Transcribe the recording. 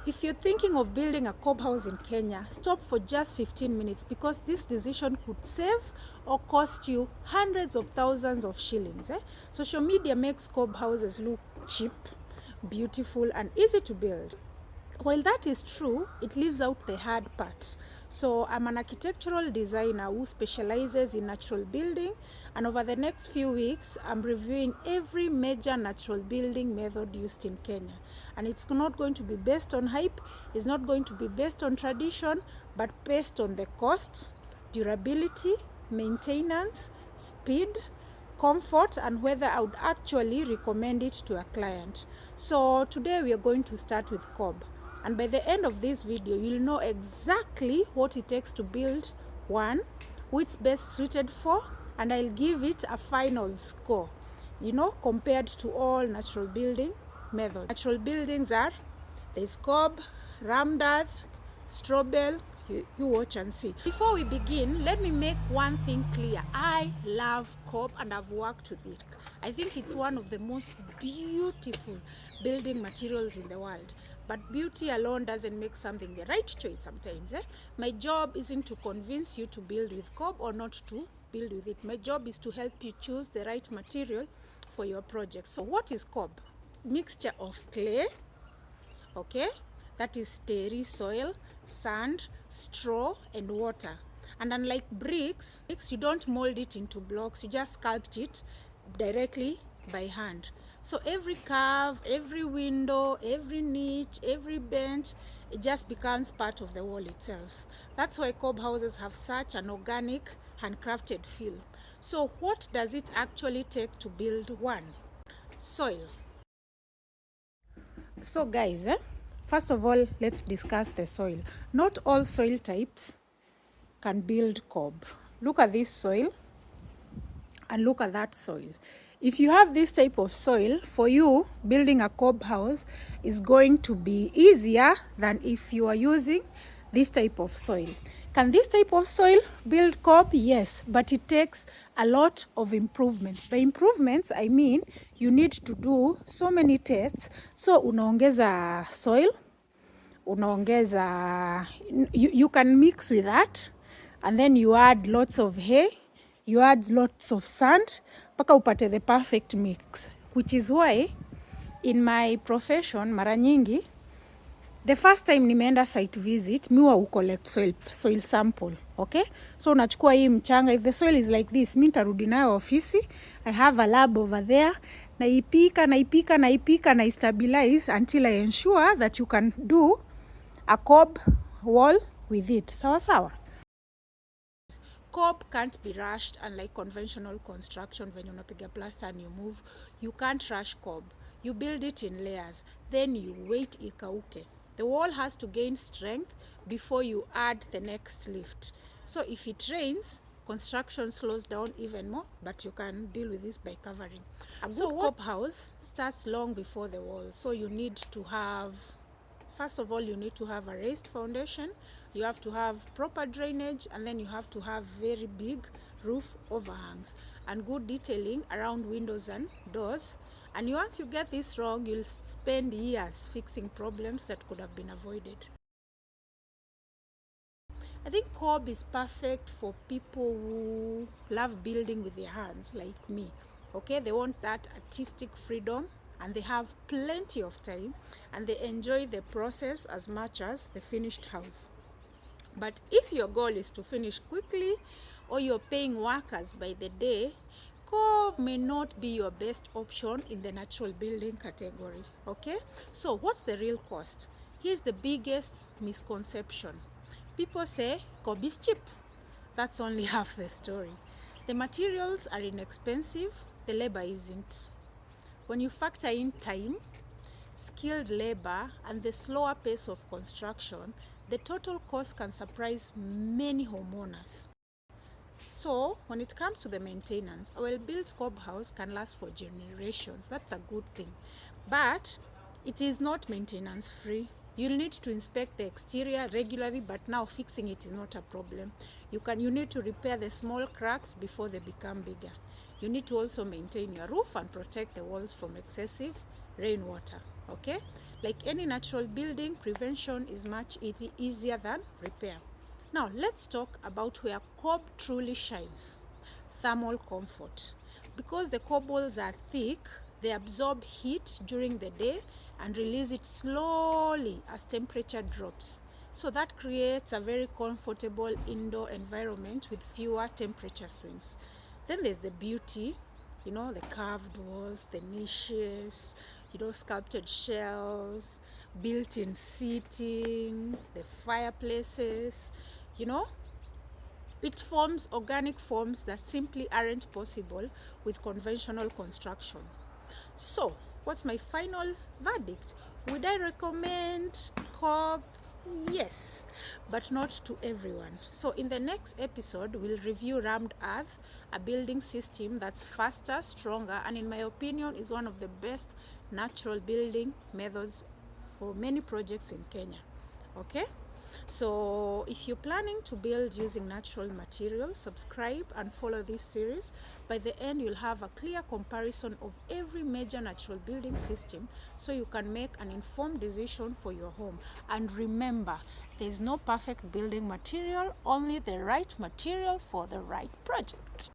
If you're thinking of building a COB house in Kenya, stop for just 15 minutes because this decision could save or cost you hundreds of thousands of shillings. Social media makes COB houses look cheap, beautiful, and easy to build. While that is true, it leaves out the hard part. So I'm an architectural designer who specializes in natural building, and over the next few weeks I'm reviewing every major natural building method used in Kenya. And it's not going to be based on hype, it's not going to be based on tradition, but based on the cost, durability, maintenance, speed, comfort, and whether I would actually recommend it to a client. So today we are going to start with COB. And by the end of this video, you'll know exactly what it takes to build one, who it's best suited for, and I'll give it a final score, compared to all natural building methods. Natural buildings are, there's COB, Ramdath, Bale. You watch and see. Before we begin, let me make one thing clear. I love COB and I've worked with it. I think it's one of the most beautiful building materials in the world. But beauty alone doesn't make something the right choice sometimes. My job isn't to convince you to build with COB or not to build with it. My job is to help you choose the right material for your project. So what is COB? Mixture of clay, okay, that is terry soil, sand, straw, and water. And unlike bricks, you don't mold it into blocks, you just sculpt it directly by hand. So every curve, every window, every niche, every bench, it just becomes part of the wall itself. That's why COB houses have such an organic, handcrafted feel. So what does it actually take to build one? Soil. So guys, first of all, let's discuss the soil. Not all soil types can build COB. Look at this soil and look at that soil. If you have this type of soil, for you, building a COB house is going to be easier than if you are using this type of soil. Can this type of soil build COB? Yes, but it takes a lot of improvements. By improvements, I mean you need to do so many tests. So unaongeza soil, you can mix with that, and then you add lots of hay, you add lots of sand, mpaka upate the perfect mix, which is why in my profession mara nyingi the first time nimeenda site visit, miwa collect soil sample, okay? So unachukua hii mchanga, if the soil is like this, mi nitarudi nayo ofisi, I have a lab over there, naipika, stabilize until I ensure that you can do a COB wall with it. Sawa sawa? COB can't be rushed, unlike conventional construction. When you unapiga plaster and you move, you can't rush COB. You build it in layers, then you wait ikauke. The wall has to gain strength before you add the next lift. So if it rains, construction slows down even more, but you can deal with this by covering. A good COB house starts long before the wall. So you need to have, first of all, you need to have a raised foundation, you have to have proper drainage, and then you have to have very big roof overhangs and good detailing around windows and doors. And once you get this wrong, you'll spend years fixing problems that could have been avoided. I think COB is perfect for people who love building with their hands, like me. Okay, they want that artistic freedom, and they have plenty of time, and they enjoy the process as much as the finished house. But if your goal is to finish quickly, or you're paying workers by the day, COB may not be your best option in the natural building category, okay? So what's the real cost? Here's the biggest misconception. People say COB is cheap. That's only half the story. The materials are inexpensive, the labor isn't. When you factor in time, skilled labor, and the slower pace of construction, the total cost can surprise many homeowners. So when it comes to the maintenance, a well-built COB house can last for generations. That's a good thing. But it is not maintenance free. You'll need to inspect the exterior regularly, but now fixing it is not a problem. You need to repair the small cracks before they become bigger. You need to also maintain your roof and protect the walls from excessive rainwater. Okay? Like any natural building, prevention is much easier than repair. Now let's talk about where COB truly shines: thermal comfort. Because the cobbles are thick, they absorb heat during the day and release it slowly as temperature drops. So that creates a very comfortable indoor environment with fewer temperature swings. Then there's the beauty, the curved walls, the niches, sculpted shelves, built-in seating, the fireplaces, you know, it forms organic forms that simply aren't possible with conventional construction. So, what's my final verdict? Would I recommend COB? Yes, but not to everyone. So, in the next episode, we'll review rammed earth, a building system that's faster, stronger, and in my opinion, is one of the best natural building methods for many projects in Kenya. Okay? So if you're planning to build using natural materials, subscribe and follow this series. By the end, you'll have a clear comparison of every major natural building system so you can make an informed decision for your home. And remember, there's no perfect building material, only the right material for the right project.